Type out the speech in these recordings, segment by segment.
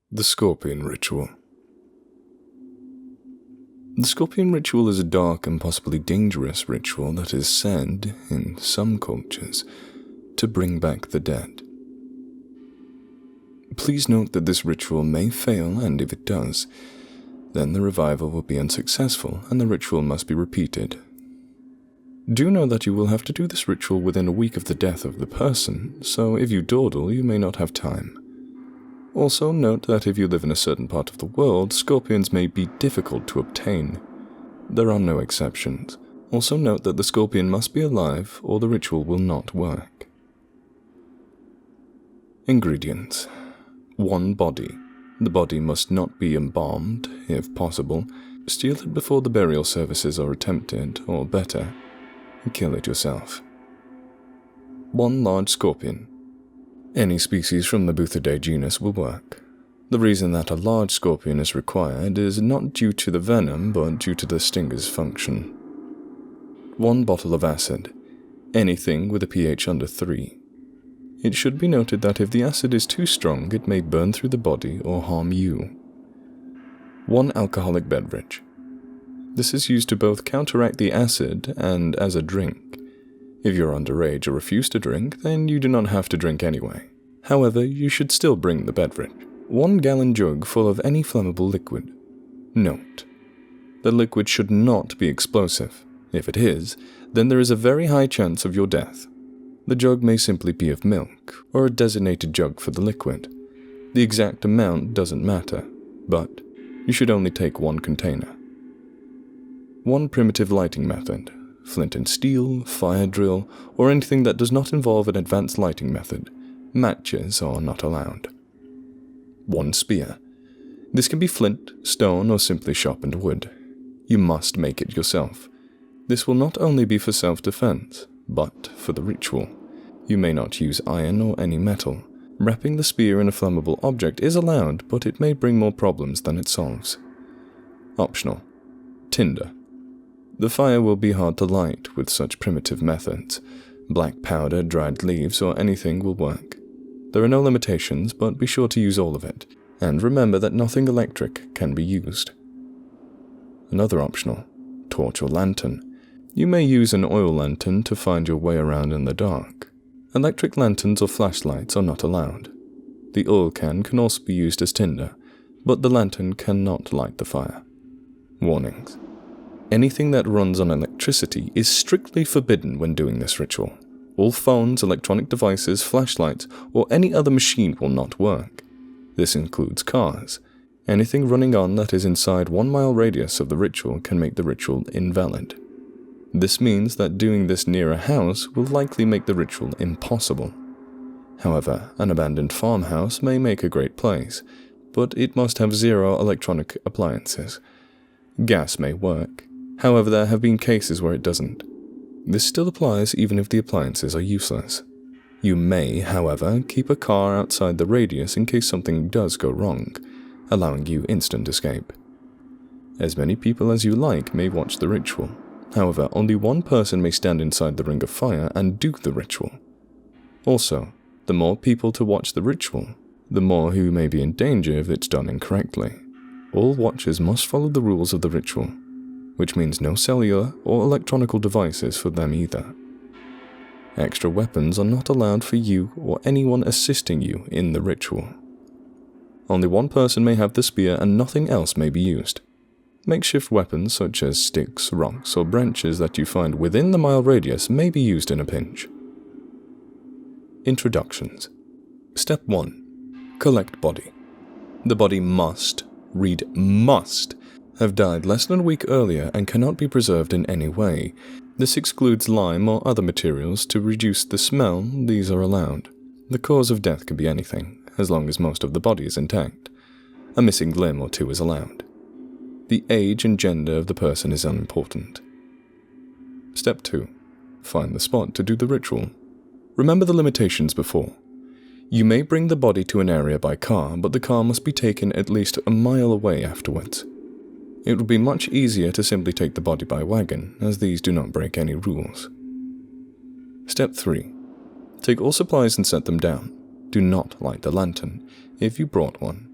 The Scorpion Ritual. The Scorpion Ritual is a dark and possibly dangerous ritual that is said, in some cultures, to bring back the dead. Please note that this ritual may fail, and if it does, then the revival will be unsuccessful and the ritual must be repeated. Do know that you will have to do this ritual within a week of the death of the person, so if you dawdle, you may not have time. Also note that if you live in a certain part of the world, scorpions may be difficult to obtain. There are no exceptions. Also note that the scorpion must be alive or the ritual will not work. Ingredients: 1 body. The body must not be embalmed, if possible. Steal it before the burial services are attempted, or better, kill it yourself. 1 large scorpion. Any species from the Buthidae genus will work. The reason that a large scorpion is required is not due to the venom, but due to the stinger's function. 1 bottle of acid. Anything with a pH under 3. It should be noted that if the acid is too strong, it may burn through the body or harm you. 1 alcoholic beverage. This is used to both counteract the acid and as a drink. If you're underage or refuse to drink, then you do not have to drink anyway. However, you should still bring the beverage. 1 gallon jug full of any flammable liquid. Note: the liquid should not be explosive. If it is, then there is a very high chance of your death. The jug may simply be of milk, or a designated jug for the liquid. The exact amount doesn't matter, but you should only take 1 container. 1 primitive lighting method. Flint and steel, fire drill, or anything that does not involve an advanced lighting method. Matches are not allowed. 1 spear. This can be flint, stone, or simply sharpened wood. You must make it yourself. This will not only be for self-defense, but for the ritual. You may not use iron or any metal. Wrapping the spear in a flammable object is allowed, but it may bring more problems than it solves. Optional. Tinder. The fire will be hard to light with such primitive methods. Black powder, dried leaves, or anything will work. There are no limitations, but be sure to use all of it, and remember that nothing electric can be used. Another optional: torch or lantern. You may use an oil lantern to find your way around in the dark. Electric lanterns or flashlights are not allowed. The oil can also be used as tinder, but the lantern cannot light the fire. Warnings: anything that runs on electricity is strictly forbidden when doing this ritual. All phones, electronic devices, flashlights, or any other machine will not work. This includes cars. Anything running on that is inside 1 mile radius of the ritual can make the ritual invalid. This means that doing this near a house will likely make the ritual impossible. However, an abandoned farmhouse may make a great place, but it must have 0 electronic appliances. Gas may work. However, there have been cases where it doesn't. This still applies even if the appliances are useless. You may, however, keep a car outside the radius in case something does go wrong, allowing you instant escape. As many people as you like may watch the ritual. However, only 1 person may stand inside the ring of fire and do the ritual. Also, the more people to watch the ritual, the more who may be in danger if it's done incorrectly. All watchers must follow the rules of the ritual, which means no cellular or electronical devices for them either. Extra weapons are not allowed for you or anyone assisting you in the ritual. Only 1 person may have the spear and nothing else may be used. Makeshift weapons such as sticks, rocks, or branches that you find within the mile radius may be used in a pinch. Introductions. Step 1. Collect body. The body must, read must, have died less than a week earlier and cannot be preserved in any way. This excludes lime or other materials to reduce the smell. These are allowed. The cause of death can be anything, as long as most of the body is intact. A missing limb or 2 is allowed. The age and gender of the person is unimportant. Step 2. Find the spot to do the ritual. Remember the limitations before. You may bring the body to an area by car, but the car must be taken at least a mile away afterwards. It would be much easier to simply take the body by wagon, as these do not break any rules. Step 3. Take all supplies and set them down. Do not light the lantern, if you brought one.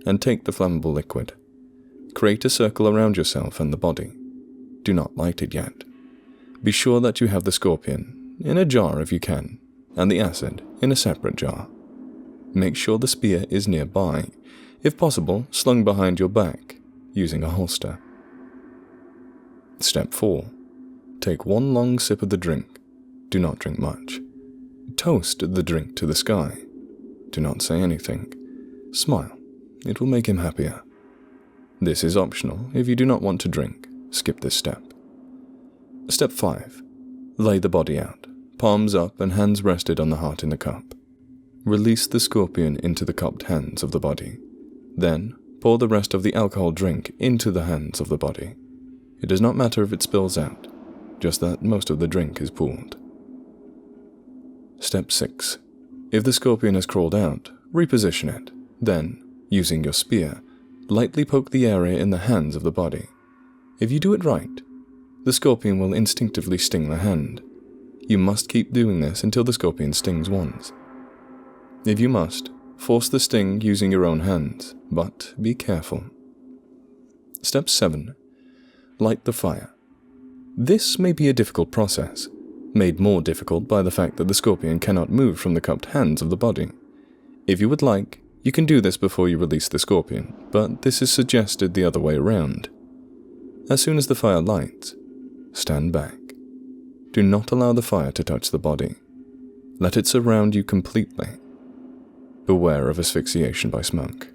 and take the flammable liquid. Create a circle around yourself and the body. Do not light it yet. Be sure that you have the scorpion, in a jar if you can, and the acid in a separate jar. Make sure the spear is nearby, if possible slung behind your back, using a holster. Step 4. Take one long sip of the drink. Do not drink much. Toast the drink to the sky. Do not say anything. Smile. It will make him happier. This is optional. If you do not want to drink, skip this step. Step 5. Lay the body out, palms up and hands rested on the heart in the cup. Release the scorpion into the cupped hands of the body. Then, pour the rest of the alcohol drink into the hands of the body. It does not matter if it spills out, just that most of the drink is pooled. Step 6. If the scorpion has crawled out, reposition it. Then, using your spear, lightly poke the area in the hands of the body. If you do it right, the scorpion will instinctively sting the hand. You must keep doing this until the scorpion stings once. If you must, force the sting using your own hands, but be careful. Step 7. Light the fire. This may be a difficult process, made more difficult by the fact that the scorpion cannot move from the cupped hands of the body. If you would like, you can do this before you release the scorpion, but this is suggested the other way around. As soon as the fire lights, stand back. Do not allow the fire to touch the body. Let it surround you completely. Beware of asphyxiation by smoke.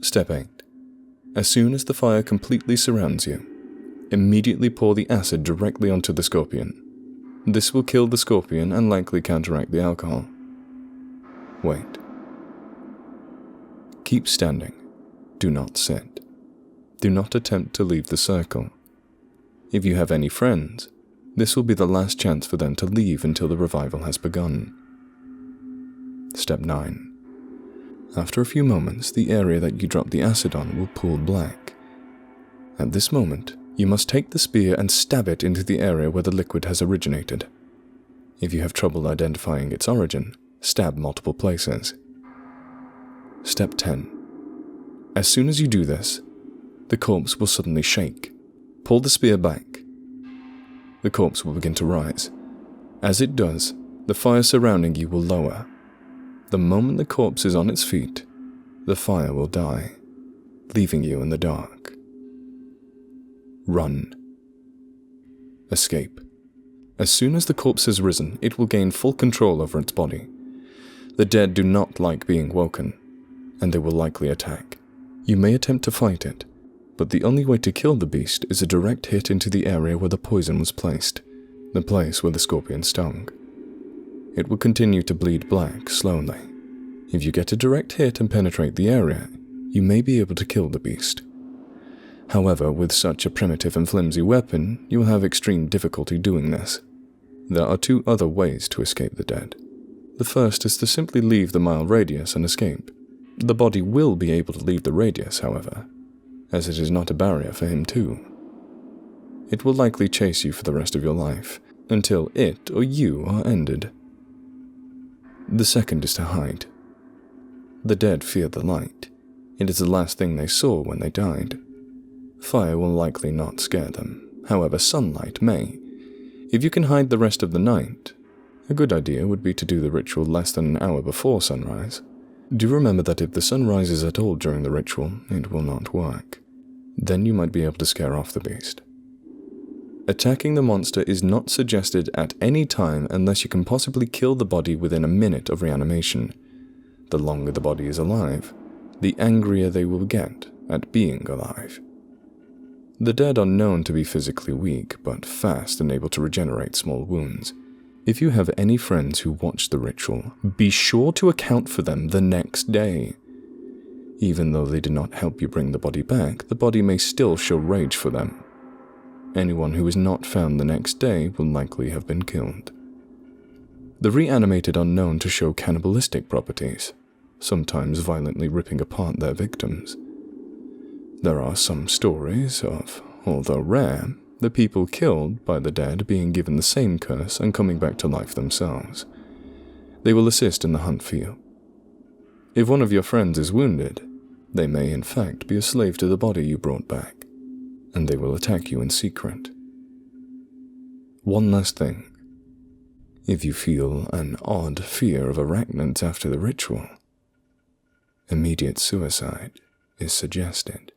Step 8. As soon as the fire completely surrounds you, immediately pour the acid directly onto the scorpion. This will kill the scorpion and likely counteract the alcohol. Wait. Keep standing. Do not sit. Do not attempt to leave the circle. If you have any friends, this will be the last chance for them to leave until the revival has begun. Step 9. After a few moments, the area that you dropped the acid on will pool black. At this moment, you must take the spear and stab it into the area where the liquid has originated. If you have trouble identifying its origin, stab multiple places. Step 10. As soon as you do this, the corpse will suddenly shake. Pull the spear back. The corpse will begin to rise. As it does, the fire surrounding you will lower. The moment the corpse is on its feet, the fire will die, leaving you in the dark. Run. Escape. As soon as the corpse has risen, it will gain full control over its body. The dead do not like being woken, and they will likely attack. You may attempt to fight it, but the only way to kill the beast is a direct hit into the area where the poison was placed, the place where the scorpion stung. It will continue to bleed black slowly. If you get a direct hit and penetrate the area, you may be able to kill the beast. However, with such a primitive and flimsy weapon, you will have extreme difficulty doing this. There are 2 other ways to escape the dead. The first is to simply leave the mile radius and escape. The body will be able to leave the radius, however, as it is not a barrier for him too. It will likely chase you for the rest of your life, until it or you are ended. The second is to hide. The dead fear the light. It is the last thing they saw when they died. Fire will likely not scare them, however sunlight may. If you can hide the rest of the night, a good idea would be to do the ritual less than an hour before sunrise. Do remember that if the sun rises at all during the ritual, it will not work. Then you might be able to scare off the beast. Attacking the monster is not suggested at any time unless you can possibly kill the body within a minute of reanimation. The longer the body is alive, the angrier they will get at being alive. The dead are known to be physically weak, but fast and able to regenerate small wounds. If you have any friends who watch the ritual, be sure to account for them the next day. Even though they did not help you bring the body back, the body may still show rage for them. Anyone who is not found the next day will likely have been killed. The reanimated are known to show cannibalistic properties, sometimes violently ripping apart their victims. There are some stories of, although rare, the people killed by the dead being given the same curse and coming back to life themselves. They will assist in the hunt for you. If one of your friends is wounded, They may in fact be a slave to the body you brought back, and they will attack you in secret. One last thing. If you feel an odd fear of arachnids after the ritual, immediate suicide is suggested.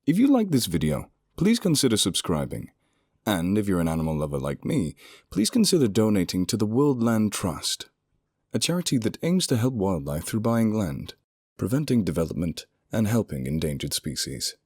If you like this video, please consider subscribing. And if you're an animal lover like me, please consider donating to the World Land Trust, a charity that aims to help wildlife through buying land, preventing development, and helping endangered species.